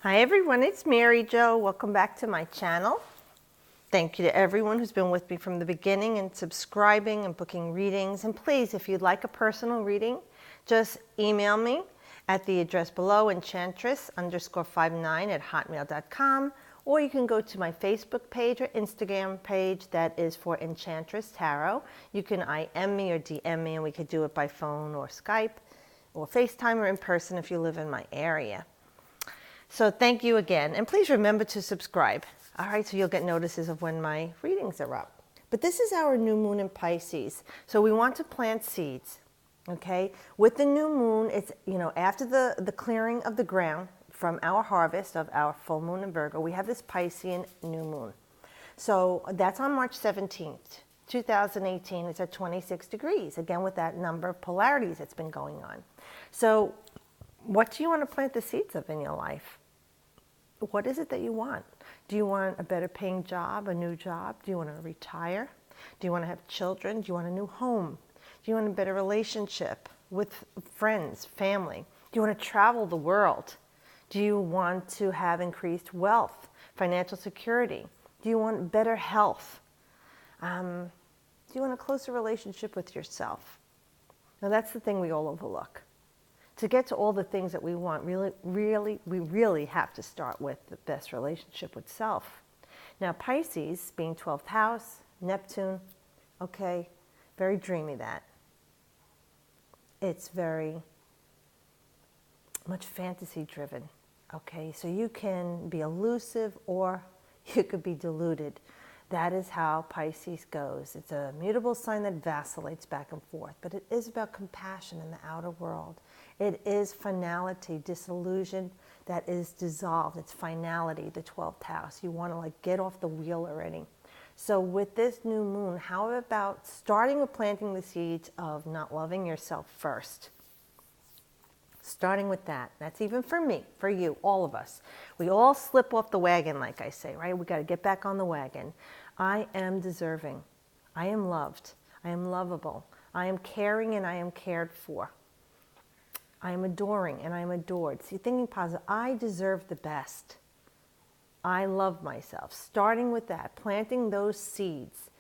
Hi everyone, it's Mary Jo. Welcome back to my channel. Thank you to everyone who's been with me from the beginning and subscribing and booking readings. And please, if you'd like a personal reading, just email me at the address below, enchantress_59@hotmail.com, or you can go to my Facebook page or Instagram page that is for Enchantress Tarot. You can IM me or DM me, and we could do it by phone or Skype or FaceTime or in person if you live in my area. So thank you again, and please remember to subscribe. All right, so you'll get notices of when my readings are up. But this is our new moon in Pisces, so we want to plant seeds, okay? With the new moon, it's, after the clearing of the ground from our harvest of our full moon in Virgo, we have this Piscean new moon. So that's on March 17th, 2018. It's at 26 degrees, again with that number of polarities that's been going on. So what do you want to plant the seeds of in your life? What is it that you want? Do you want a better paying job, a new job? Do you want to retire? Do you want to have children? Do you want a new home? Do you want a better relationship with friends, family? Do you want to travel the world? Do you want to have increased wealth, financial security? Do you want better health? Do you want a closer relationship with yourself? Now that's the thing we all overlook. To get to all the things that we want, we really have to start with the best relationship with self. Now, Pisces, being 12th house, Neptune, okay, very dreamy that. It's very much fantasy driven, okay? So you can be elusive or you could be deluded. That is how Pisces goes. It's a mutable sign that vacillates back and forth, but it is about compassion in the outer world. It is finality, disillusion that is dissolved. It's finality, the 12th house. You want to get off the wheel already. So with this new moon, how about starting with planting the seeds of not loving yourself first? Starting with that. That's even for me, for you, all of us. We all slip off the wagon, like I say, right? We got to get back on the wagon. I am deserving. I am loved. I am lovable. I am caring and I am cared for. I am adoring and I am adored. See, thinking positive. I deserve the best. I love myself. Starting with that, planting those seeds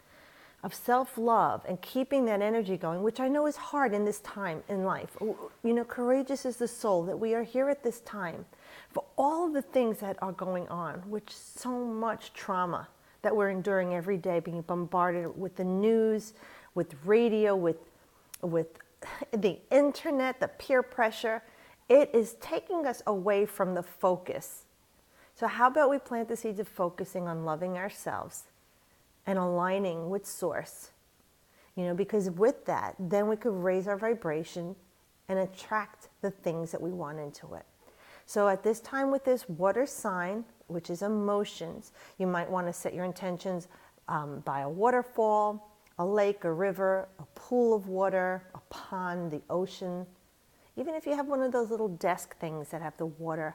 of self-love and keeping that energy going, which I know is hard in this time in life. Courageous is the soul that we are here at this time for all of the things that are going on, which so much trauma that we're enduring every day, being bombarded with the news, with radio, with the internet, the peer pressure. It is taking us away from the focus. So how about we plant the seeds of focusing on loving ourselves and aligning with source, because with that, then we could raise our vibration and attract the things that we want into it. So at this time with this water sign, which is emotions, you might want to set your intentions by a waterfall, a lake, a river, a pool of water, a pond, the ocean. Even if you have one of those little desk things that have the water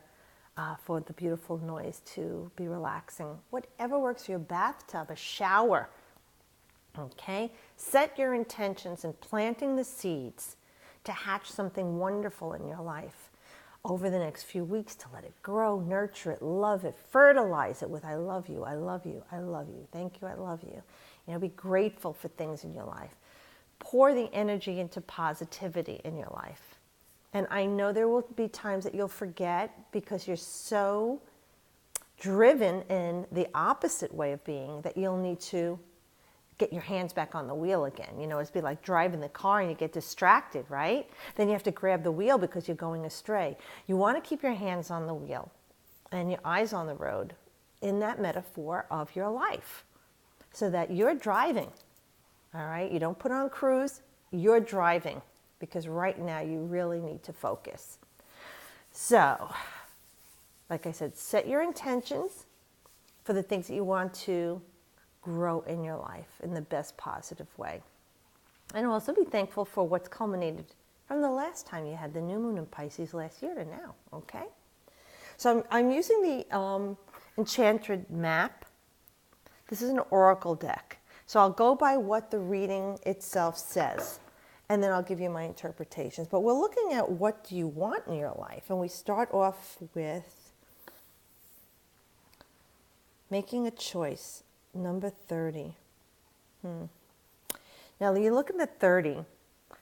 for the beautiful noise to be relaxing. Whatever works for your bathtub, a shower. Okay? Set your intentions in planting the seeds to hatch something wonderful in your life over the next few weeks, to let it grow, nurture it, love it, fertilize it with I love you, I love you, I love you, thank you, I love you. Be grateful for things in your life. Pour the energy into positivity in your life. And I know there will be times that you'll forget because you're so driven in the opposite way of being that you'll need to get your hands back on the wheel again. It's be like driving the car and you get distracted, right? Then you have to grab the wheel because you're going astray. You want to keep your hands on the wheel and your eyes on the road in that metaphor of your life so that you're driving, all right? You don't put on cruise, you're driving. Because right now you really need to focus. So, like I said, set your intentions for the things that you want to grow in your life in the best positive way. And also be thankful for what's culminated from the last time you had the new moon in Pisces last year to now, okay? So I'm using the Enchantress map. This is an oracle deck. So I'll go by what the reading itself says. And then I'll give you my interpretations. But we're looking at what do you want in your life. And we start off with Making a choice, number 30. Now you look at the 30.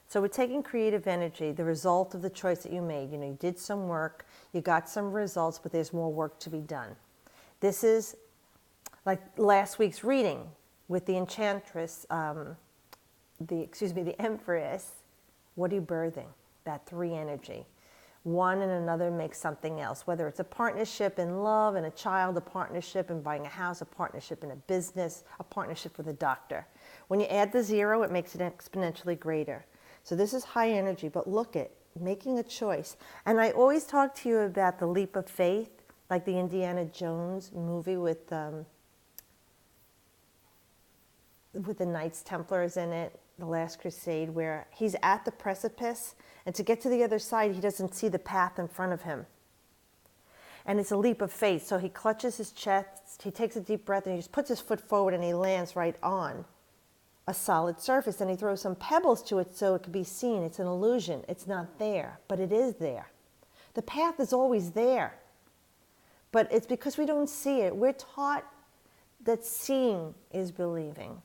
So we're taking creative energy, the result of the choice that you made. You know, you did some work, you got some results, but there's more work to be done. This is like last week's reading with the Enchantress, the Empress. What are you birthing? That 3 energy. One and another makes something else, whether it's a partnership in love and a child, a partnership in buying a house, a partnership in a business, a partnership with a doctor. When you add the 0, it makes it exponentially greater. So this is high energy, but look at making a choice. And I always talk to you about the leap of faith, like the Indiana Jones movie with the Knights Templars in it, The Last Crusade, where he's at the precipice, and to get to the other side, he doesn't see the path in front of him. And it's a leap of faith. So he clutches his chest, he takes a deep breath, and he just puts his foot forward, and he lands right on a solid surface. And he throws some pebbles to it so it could be seen. It's an illusion. It's not there, but it is there. The path is always there. But it's because we don't see it. We're taught that seeing is believing.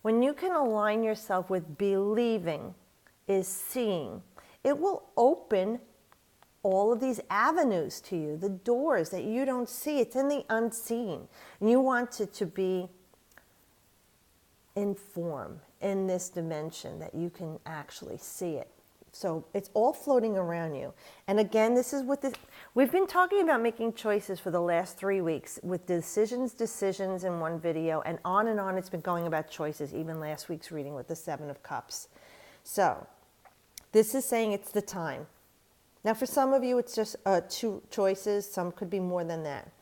When you can align yourself with believing is seeing, it will open all of these avenues to you, the doors that you don't see. It's in the unseen. And you want it to be in form, in this dimension that you can actually see it. So it's all floating around you. And again, this is what we've been talking about, making choices for the last 3 weeks with decisions in one video, and on it's been going about choices, even last week's reading with the 7 of Cups. So this is saying it's the time. Now for some of you, it's just 2 choices. Some could be more than that.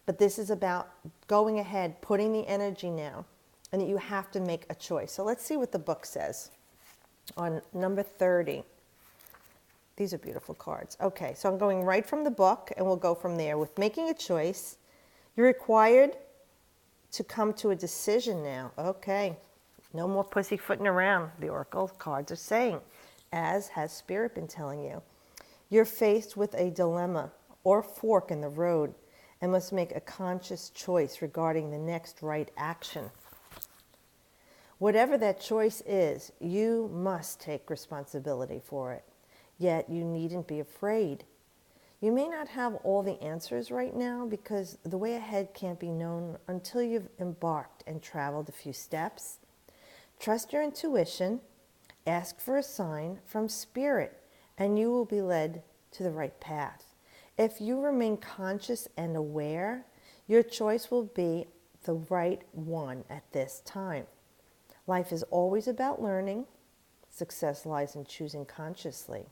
But this is about going ahead, putting the energy now, and that you have to make a choice. So let's see what the book says on number 30. These are beautiful cards. Okay, so I'm going right from the book, and we'll go from there. With making a choice, you're required to come to a decision now. Okay, no more pussyfooting around, the Oracle cards are saying, as has Spirit been telling you. You're faced with a dilemma or fork in the road and must make a conscious choice regarding the next right action. Whatever that choice is, you must take responsibility for it. Yet you needn't be afraid. You may not have all the answers right now because the way ahead can't be known until you've embarked and traveled a few steps. Trust your intuition, ask for a sign from Spirit, and you will be led to the right path. If you remain conscious and aware, your choice will be the right one at this time. Life is always about learning. Success lies in choosing consciously,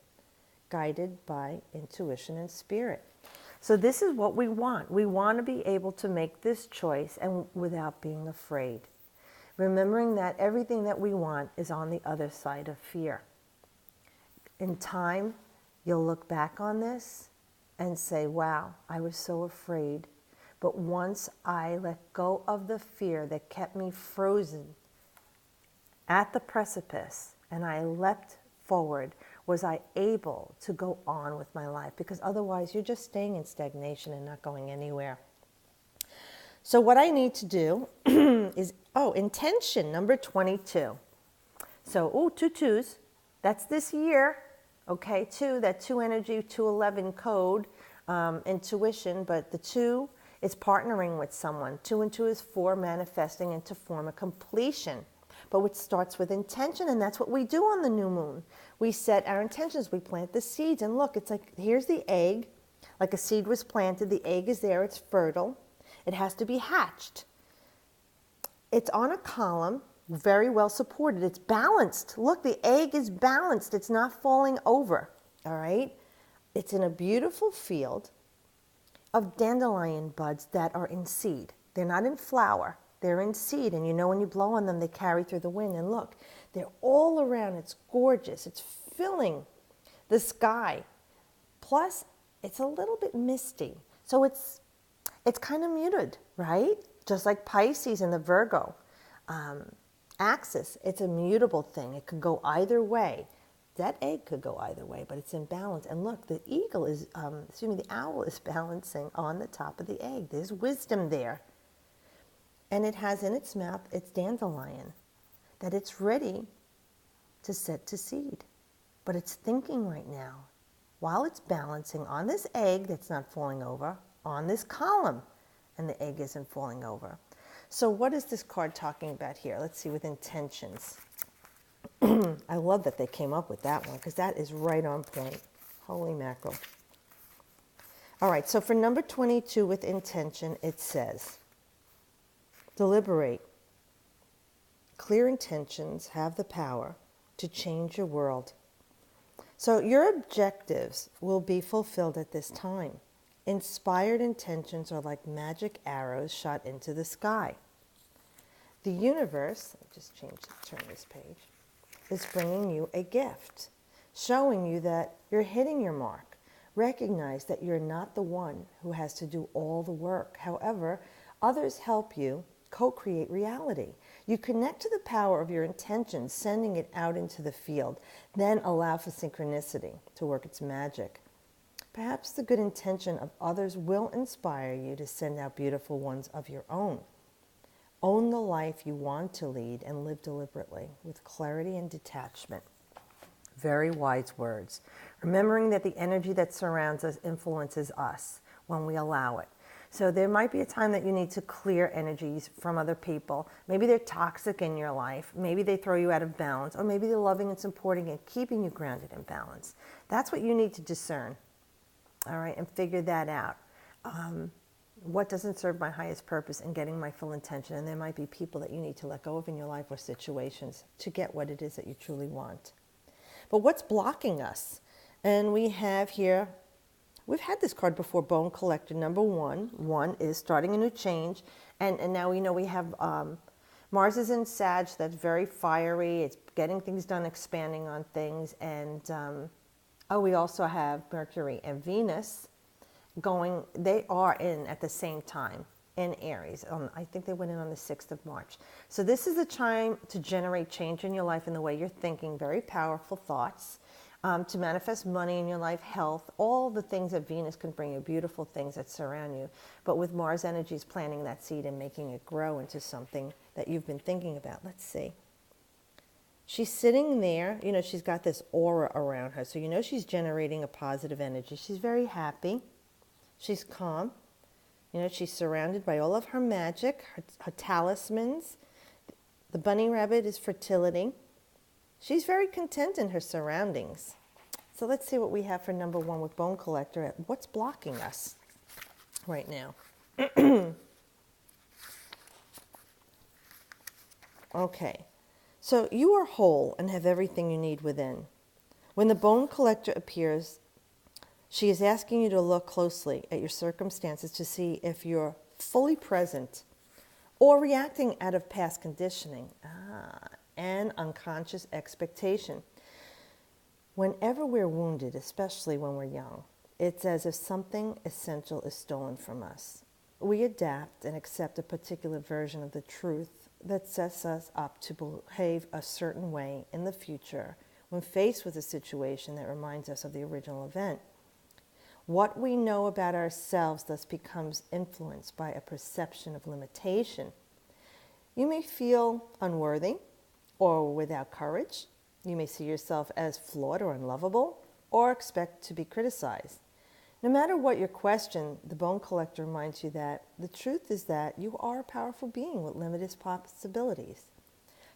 guided by intuition and spirit. So this is what we want. We want to be able to make this choice and without being afraid. Remembering that everything that we want is on the other side of fear. In time, you'll look back on this and say, wow, I was so afraid. But once I let go of the fear that kept me frozen at the precipice and I leapt forward, was I able to go on with my life? Because otherwise you're just staying in stagnation and not going anywhere. So what I need to do is, intention, number 22. So, 2 2s, that's this year. Okay, 2, that 2 energy, 211 code, intuition, but the 2 is partnering with someone. 2 and 2 is 4, manifesting into form a completion. But it starts with intention, and that's what we do on the new moon. We set our intentions, we plant the seeds, and look, it's like, here's the egg, like a seed was planted, the egg is there, it's fertile, it has to be hatched. It's on a column, very well supported, it's balanced. Look, the egg is balanced, it's not falling over, all right? It's in a beautiful field of dandelion buds that are in seed. They're not in flower. They're in seed, and you know when you blow on them, they carry through the wind. And look, they're all around. It's gorgeous. It's filling the sky. Plus, it's a little bit misty. So it's kind of muted, right? Just like Pisces and the Virgo axis. It's a mutable thing. It could go either way. That egg could go either way, but it's in balance. And look, the owl is balancing on the top of the egg. There's wisdom there. and it has in its mouth its dandelion, that it's ready to set to seed. But it's thinking right now, while it's balancing on this egg that's not falling over, on this column, and the egg isn't falling over. So what is this card talking about here? Let's see, with intentions. I love that they came up with that one, because that is right on point. Holy mackerel. All right, so for number 22 with intention, it says, deliberate. Clear intentions have the power to change your world. So your objectives will be fulfilled at this time. Inspired intentions are like magic arrows shot into the sky. The universe, I'll just turn this page, is bringing you a gift, showing you that you're hitting your mark. Recognize that you're not the one who has to do all the work. However, others help you co-create reality. You connect to the power of your intention, sending it out into the field, then allow for synchronicity to work its magic. Perhaps the good intention of others will inspire you to send out beautiful ones of your own. Own the life you want to lead and live deliberately with clarity and detachment. Very wise words. Remembering that the energy that surrounds us influences us when we allow it. So there might be a time that you need to clear energies from other people. Maybe they're toxic in your life. Maybe they throw you out of balance. Or maybe they're loving and supporting and keeping you grounded and balanced. That's what you need to discern. All right, and figure that out. What doesn't serve my highest purpose in getting my full intention? And there might be people that you need to let go of in your life or situations to get what it is that you truly want. But what's blocking us? And we have here, we've had this card before, Bone Collector, number 1. 1 is starting a new change. And now we know we have Mars is in Sag, that's very fiery. It's getting things done, expanding on things. And we also have Mercury and Venus going, they are in at the same time in Aries. I think they went in on the 6th of March. So this is a time to generate change in your life in the way you're thinking, very powerful thoughts, to manifest money in your life, health, all the things that Venus can bring you, beautiful things that surround you. But with Mars energies planting that seed and making it grow into something that you've been thinking about. Let's see. She's sitting there, you know, she's got this aura around her. So you know she's generating a positive energy. She's very happy. She's calm. You know, she's surrounded by all of her magic, her talismans. The bunny rabbit is fertility. She's very content in her surroundings. So let's see what we have for number 1 with Bone Collector. What's blocking us right now? Okay. So you are whole and have everything you need within. When the Bone Collector appears, she is asking you to look closely at your circumstances to see if you're fully present or reacting out of past conditioning and unconscious expectation. Whenever we're wounded, especially when we're young, it's as if something essential is stolen from us. We adapt and accept a particular version of the truth that sets us up to behave a certain way in the future when faced with a situation that reminds us of the original event. What we know about ourselves thus becomes influenced by a perception of limitation. You may feel unworthy or without courage. You may see yourself as flawed or unlovable or expect to be criticized. No matter what your question, the Bone Collector reminds you that the truth is that you are a powerful being with limited possibilities.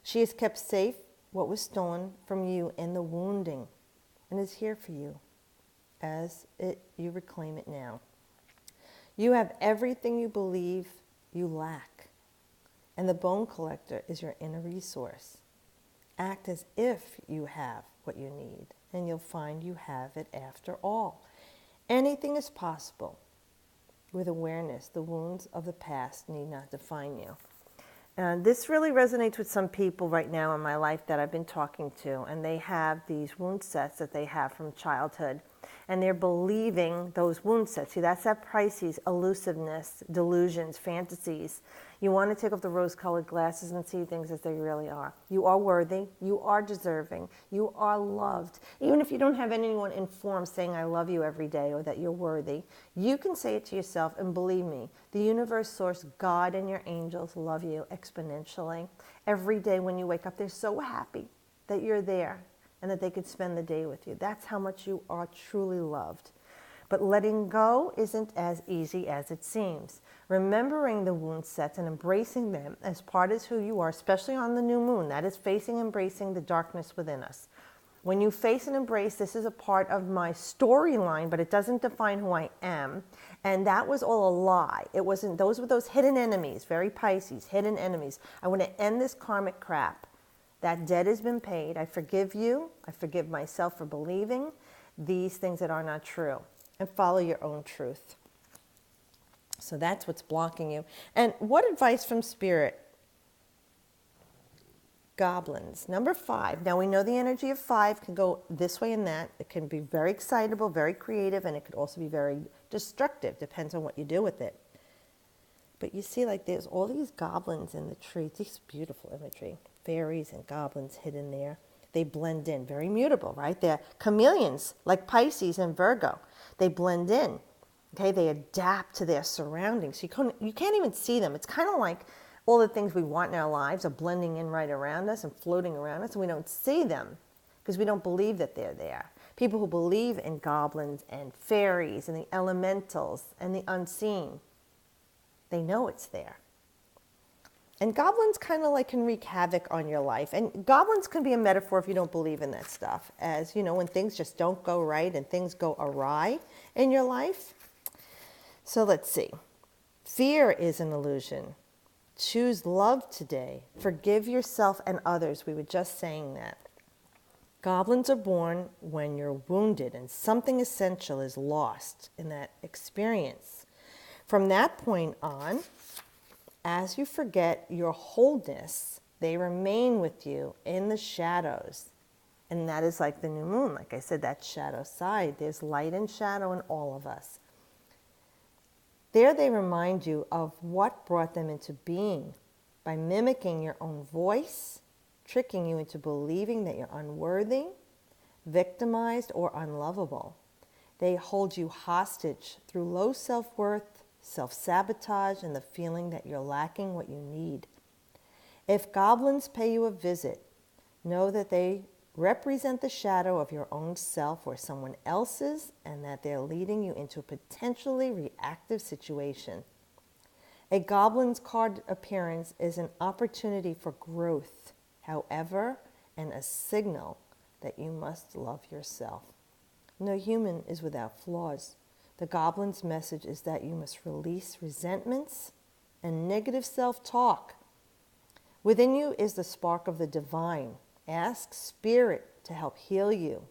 She has kept safe what was stolen from you in the wounding and is here for you as you reclaim it now. You have everything you believe you lack, and the Bone Collector is your inner resource. Act as if you have what you need, and you'll find you have it after all. Anything is possible. With awareness, the wounds of the past need not define you. And this really resonates with some people right now in my life that I've been talking to, and they have these wound sets that they have from childhood. And they're believing those wound sets. See, that's that Pisces, elusiveness, delusions, fantasies. You want to take off the rose-colored glasses and see things as they really are. You are worthy. You are deserving. You are loved. Even if you don't have anyone in form saying, I love you every day, or that you're worthy, you can say it to yourself, and believe me, the universe, source, God, and your angels love you exponentially. Every day when you wake up, they're so happy that you're there and that they could spend the day with you. That's how much you are truly loved. But letting go isn't as easy as it seems. Remembering the wound sets and embracing them as part of who you are, especially on the new moon, that is facing, embracing the darkness within us. When you face and embrace, this is a part of my storyline, but it doesn't define who I am. And that was all a lie. It wasn't, those were those hidden enemies, very Pisces, hidden enemies. I want to end this karmic crap. That debt has been paid. I forgive you. I forgive myself for believing these things that are not true. And follow your own truth. So that's what's blocking you. And what advice from Spirit? Goblins. Number 5. Now we know the energy of 5 can go this way and that. It can be very excitable, very creative, and it could also be very destructive. Depends on what you do with it. But you see, like, there's all these goblins in the tree. This beautiful imagery. Fairies and goblins hidden there. They blend in. Very mutable, right? They're chameleons, like Pisces and Virgo. They blend in. Okay, they adapt to their surroundings. You can't even see them. It's kind of like all the things we want in our lives are blending in right around us and floating around us, and we don't see them because we don't believe that they're there. People who believe in goblins and fairies and the elementals and the unseen, they know it's there. And goblins kind of like can wreak havoc on your life. And goblins can be a metaphor if you don't believe in that stuff. As, you know, when things just don't go right and things go awry in your life. So let's see. Fear is an illusion. Choose love today. Forgive yourself and others. We were just saying that. Goblins are born when you're wounded and something essential is lost in that experience. From that point on, as you forget your wholeness, they remain with you in the shadows. And that is like the new moon. Like I said, that shadow side. There's light and shadow in all of us. There they remind you of what brought them into being by mimicking your own voice, tricking you into believing that you're unworthy, victimized, or unlovable. They hold you hostage through low self-worth, self-sabotage, and the feeling that you're lacking what you need. If goblins pay you a visit, know that they represent the shadow of your own self or someone else's, and that they're leading you into a potentially reactive situation. A goblin's card appearance is an opportunity for growth, however, and a signal that you must love yourself. No human is without flaws. The goblin's message is that you must release resentments and negative self-talk. Within you is the spark of the divine. Ask Spirit to help heal you.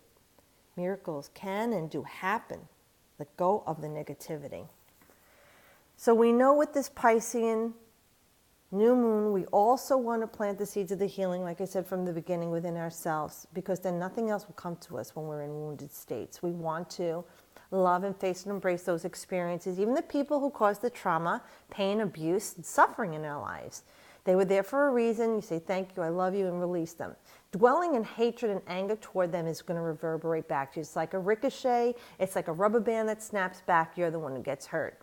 Miracles can and do happen. Let go of the negativity. So we know with this Piscean new moon, we also want to plant the seeds of the healing, like I said from the beginning, within ourselves, because then nothing else will come to us when we're in wounded states. We want to love and face and embrace those experiences, even the people who caused the trauma, pain, abuse, and suffering in our lives. They were there for a reason. You say, thank you, I love you, and release them. Dwelling in hatred and anger toward them is going to reverberate back to you. It's like a ricochet. It's like a rubber band that snaps back. You're the one who gets hurt.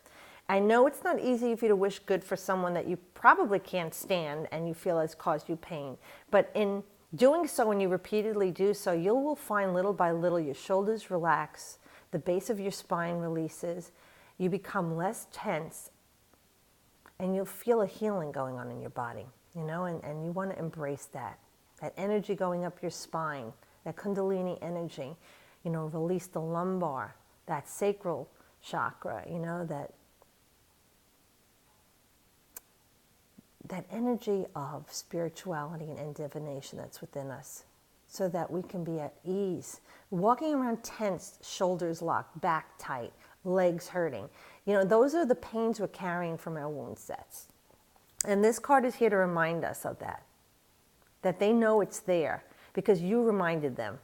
I know it's not easy for you to wish good for someone that you probably can't stand and you feel has caused you pain. But in doing so, when you repeatedly do so, you will find little by little your shoulders relax, the base of your spine releases, you become less tense, and you'll feel a healing going on in your body, you know, and you want to embrace that energy going up your spine, that Kundalini energy, you know, release the lumbar, that sacral chakra, you know, that energy of spirituality and divination that's within us, so that we can be at ease. Walking around tense, shoulders locked, back tight, legs hurting. You know, those are the pains we're carrying from our wound sets. And this card is here to remind us of that they know it's there because you reminded them.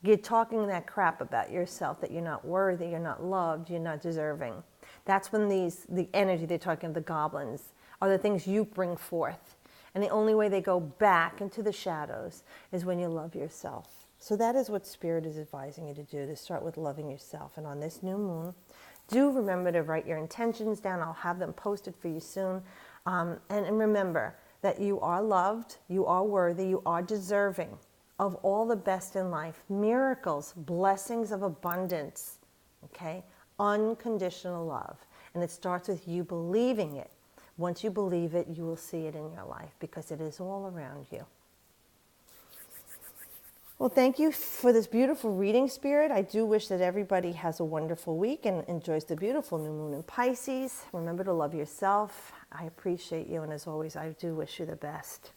You're talking that crap about yourself, that you're not worthy, you're not loved, you're not deserving. That's when the energy they're talking of, the goblins, are the things you bring forth. And the only way they go back into the shadows is when you love yourself. So that is what Spirit is advising you to do, to start with loving yourself. And on this new moon, do remember to write your intentions down. I'll have them posted for you soon. And remember that you are loved, you are worthy, you are deserving of all the best in life. Miracles, blessings of abundance, okay? Unconditional love. And it starts with you believing it. Once you believe it, you will see it in your life because it is all around you. Well, thank you for this beautiful reading, Spirit. I do wish that everybody has a wonderful week and enjoys the beautiful new moon in Pisces. Remember to love yourself. I appreciate you, and as always, I do wish you the best.